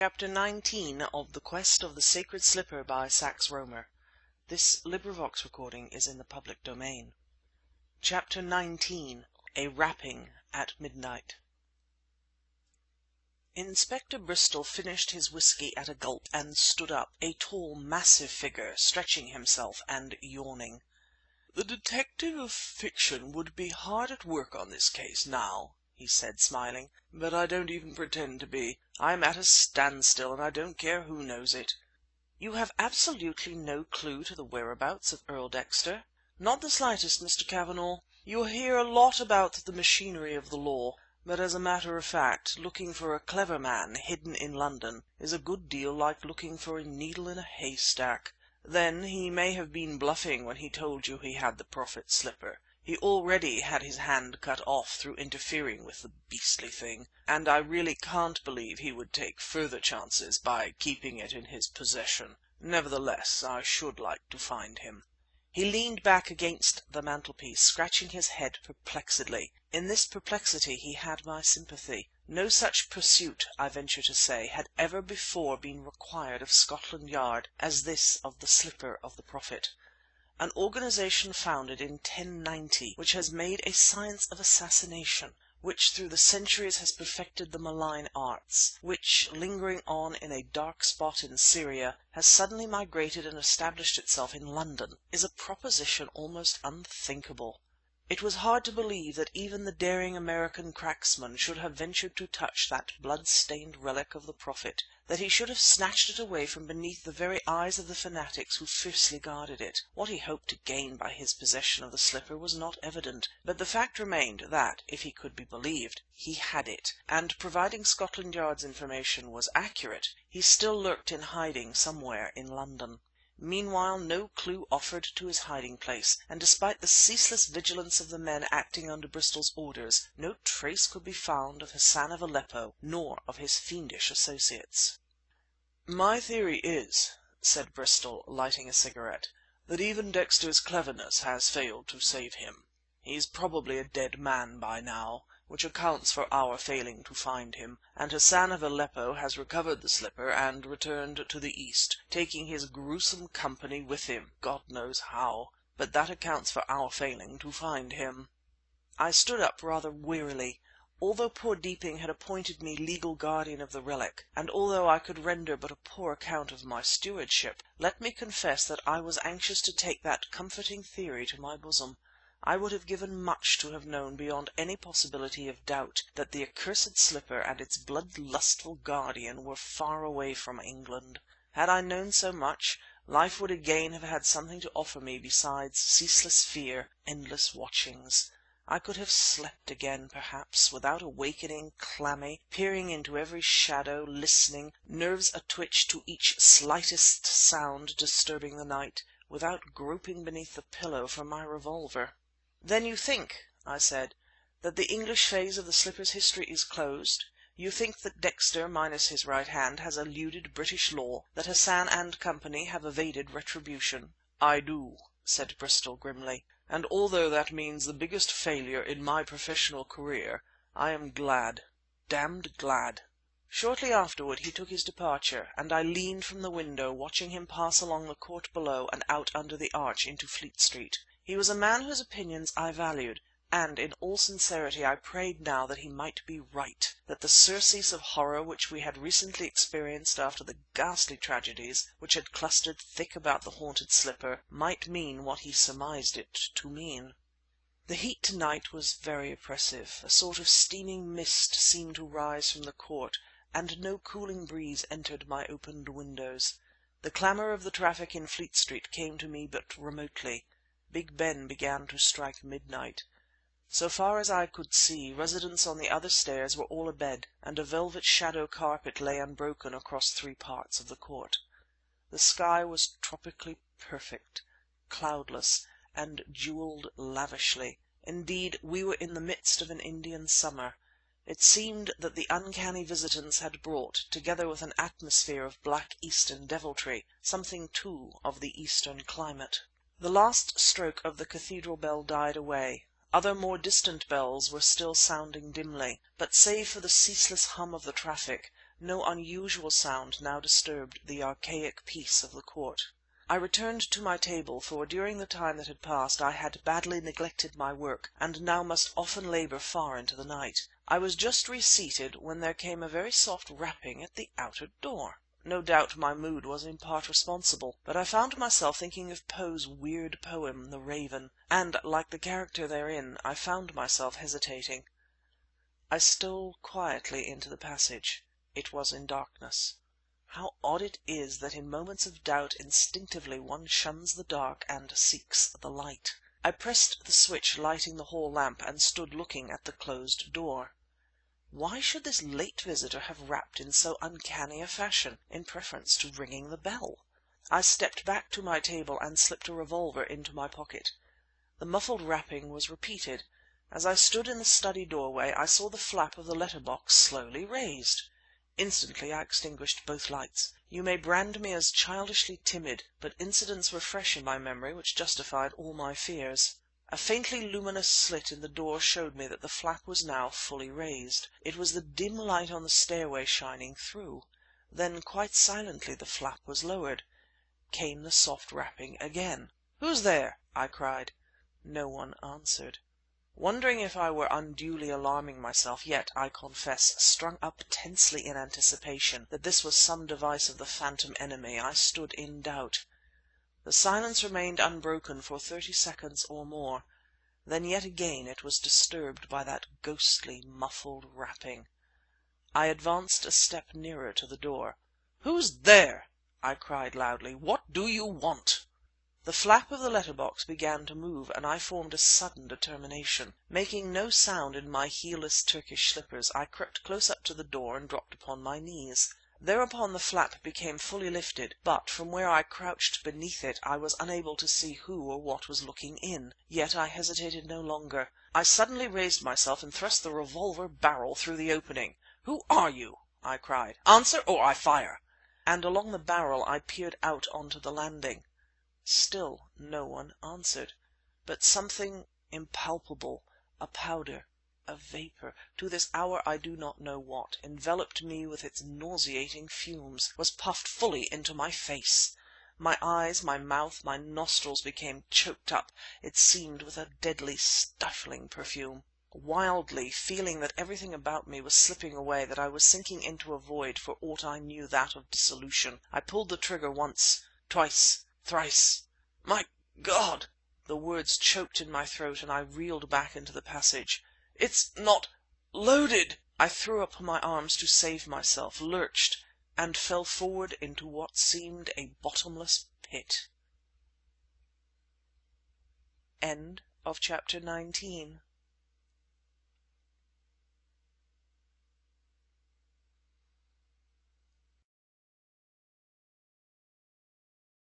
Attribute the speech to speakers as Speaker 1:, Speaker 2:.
Speaker 1: Chapter 19 of The Quest of the Sacred Slipper by Sax Rohmer. Chapter 19. A Rapping at Midnight. Inspector Bristol finished his whisky at a gulp and stood up, a tall, massive figure, stretching himself and yawning. "The detective of fiction would be hard at work on this case now," he said, smiling, "but I don't even pretend to be. I'm at a standstill, and I don't care who knows it." "You have absolutely no clue to the whereabouts of Earl Dexter?" "Not the slightest, Mr. Cavanagh. You hear a lot about the machinery of the law, but as a matter of fact, looking for a clever man hidden in London is a good deal like looking for a needle in a haystack. Then, he may have been bluffing when he told you he had the Prophet's slipper. He already had his hand cut off through interfering with the beastly thing, and I really can't believe he would take further chances by keeping it in his possession. Nevertheless, I should like to find him." He leaned back against the mantelpiece, scratching his head perplexedly. In this perplexity he had my sympathy. No such pursuit, I venture to say, had ever before been required of Scotland Yard as this of the slipper of the Prophet. An organization founded in 1090, which has made a science of assassination, which through the centuries has perfected the malign arts, which, lingering on in a dark spot in Syria, has suddenly migrated and established itself in London, is a proposition almost unthinkable. It was hard to believe that even the daring American cracksman should have ventured to touch that blood-stained relic of the Prophet, that he should have snatched it away from beneath the very eyes of the fanatics who fiercely guarded it. What he hoped to gain by his possession of the slipper was not evident, but the fact remained that, if he could be believed, he had it, and providing Scotland Yard's information was accurate, he still lurked in hiding somewhere in London. Meanwhile no clue offered to his hiding-place, and despite the ceaseless vigilance of the men acting under Bristol's orders, no trace could be found of Hassan of Aleppo, nor of his fiendish associates. "My theory is," said Bristol, lighting a cigarette, "that even Dexter's cleverness has failed to save him. He's probably a dead man by now, which accounts for our failing to find him, and Hassan of Aleppo has recovered the slipper and returned to the East, taking his gruesome company with him, God knows how, but that accounts for our failing to find him." I stood up rather wearily. Although poor Deeping had appointed me legal guardian of the relic, and although I could render but a poor account of my stewardship, let me confess that I was anxious to take that comforting theory to my bosom. I would have given much to have known beyond any possibility of doubt that the accursed slipper and its blood-lustful guardian were far away from England. Had I known so much, life would again have had something to offer me besides ceaseless fear, endless watchings. I could have slept again, perhaps, without awakening, clammy, peering into every shadow, listening, nerves a-twitch to each slightest sound disturbing the night, without groping beneath the pillow for my revolver. "Then you think," I said, "that the English phase of the slipper's history is closed? You think that Dexter, minus his right hand, has eluded British law, that Hassan and company have evaded retribution?" "I do," said Bristol grimly, "and although that means the biggest failure in my professional career, I am glad, damned glad." Shortly afterward he took his departure, and I leaned from the window, watching him pass along the court below and out under the arch into Fleet Street. He was a man whose opinions I valued, and in all sincerity I prayed now that he might be right, that the surcease of horror which we had recently experienced after the ghastly tragedies which had clustered thick about the haunted slipper might mean what he surmised it to mean. The heat to-night was very oppressive. A sort of steaming mist seemed to rise from the court, and no cooling breeze entered my opened windows. The clamour of the traffic in Fleet Street came to me but remotely. Big Ben began to strike midnight. So far as I could see, residents on the other stairs were all abed, and a velvet shadow carpet lay unbroken across 3 parts of the court. The sky was tropically perfect, cloudless, and jewelled lavishly. Indeed, we were in the midst of an Indian summer. It seemed that the uncanny visitants had brought, together with an atmosphere of black Eastern deviltry, something, too, of the Eastern climate. The last stroke of the cathedral bell died away. Other more distant bells were still sounding dimly, but save for the ceaseless hum of the traffic, No unusual sound now disturbed the archaic peace of the court. I returned to my table, for during the time that had passed I had badly neglected my work, and now must often labour far into the night. I was just reseated when there came a very soft rapping at the outer door. No doubt my mood was in part responsible, but I found myself thinking of Poe's weird poem, The Raven, and, like the character therein, I found myself hesitating. I stole quietly into the passage. It was in darkness. How odd it is that in moments of doubt instinctively one shuns the dark and seeks the light. I pressed the switch lighting the hall lamp and stood looking at the closed door. Why should this late visitor have rapped in so uncanny a fashion, in preference to ringing the bell? I stepped back to my table and slipped a revolver into my pocket. The muffled rapping was repeated. As I stood in the study doorway I saw the flap of the letter box slowly raised. Instantly I extinguished both lights. You may brand me as childishly timid, but incidents were fresh in my memory which justified all my fears. A faintly luminous slit in the door showed me that the flap was now fully raised. It was the dim light on the stairway shining through. Then quite silently the flap was lowered. Came the soft rapping again. "Who's there?" I cried. No one answered. Wondering if I were unduly alarming myself, yet, I confess, strung up tensely in anticipation that this was some device of the phantom enemy, I stood in doubt. The silence remained unbroken for 30 seconds or more. Then yet again it was disturbed by that ghostly, muffled rapping. I advanced a step nearer to the door. "Who's there?" I cried loudly. "What do you want?" The flap of the letter box began to move, and I formed a sudden determination. Making no sound in my heelless Turkish slippers, I crept close up to the door and dropped upon my knees. Thereupon the flap became fully lifted, but from where I crouched beneath it I was unable to see who or what was looking in. Yet I hesitated no longer. I suddenly raised myself and thrust the revolver barrel through the opening. "Who are you?" I cried. "Answer, or I fire!" And along the barrel I peered out onto the landing. Still no one answered, but something impalpable, a powder, a vapour, to this hour I do not know what, enveloped me with its nauseating fumes, was puffed fully into my face. My eyes, my mouth, my nostrils became choked up, it seemed, with a deadly, stifling perfume. Wildly, feeling that everything about me was slipping away, that I was sinking into a void for aught I knew that of dissolution, I pulled the trigger once, twice, thrice. "My God!" The words choked in my throat and I reeled back into the passage. "It's not loaded!" I threw up my arms to save myself, lurched, and fell forward into what seemed a bottomless pit. Chapter 19